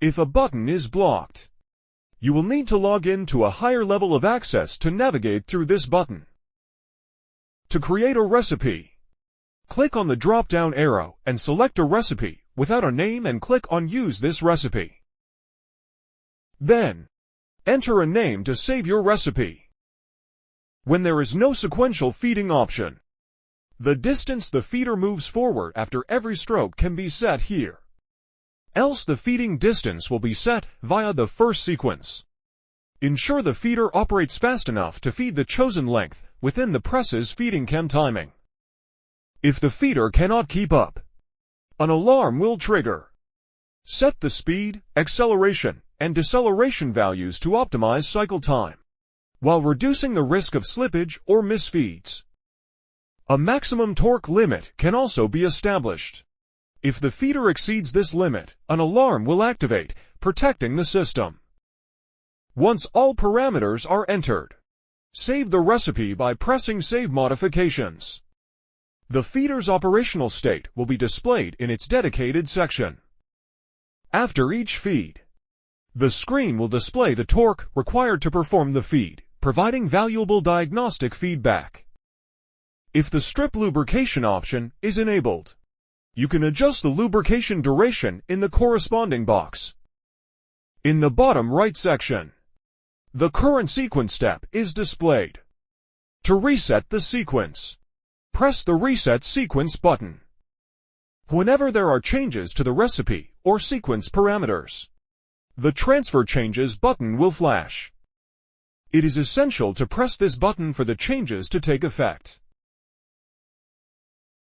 If a button is blocked, you will need to log in to a higher level of access to navigate through this button. To create a recipe, click on the drop-down arrow and select a recipe without a name and click on Use this recipe. Then, enter a name to save your recipe. When there is no sequential feeding option, the distance the feeder moves forward after every stroke can be set here. Else the feeding distance will be set via the first sequence. Ensure the feeder operates fast enough to feed the chosen length within the press's feeding cam timing. If the feeder cannot keep up, an alarm will trigger. Set the speed, acceleration, and deceleration values to optimize cycle time, while reducing the risk of slippage or misfeeds. A maximum torque limit can also be established. If the feeder exceeds this limit, an alarm will activate, protecting the system. Once all parameters are entered, save the recipe by pressing Save Modifications. The feeder's operational state will be displayed in its dedicated section. After each feed, the screen will display the torque required to perform the feed, providing valuable diagnostic feedback. If the strip lubrication option is enabled, you can adjust the lubrication duration in the corresponding box. In the bottom right section, the current sequence step is displayed. To reset the sequence, press the Reset Sequence button. Whenever there are changes to the recipe or sequence parameters, the Transfer Changes button will flash. It is essential to press this button for the changes to take effect.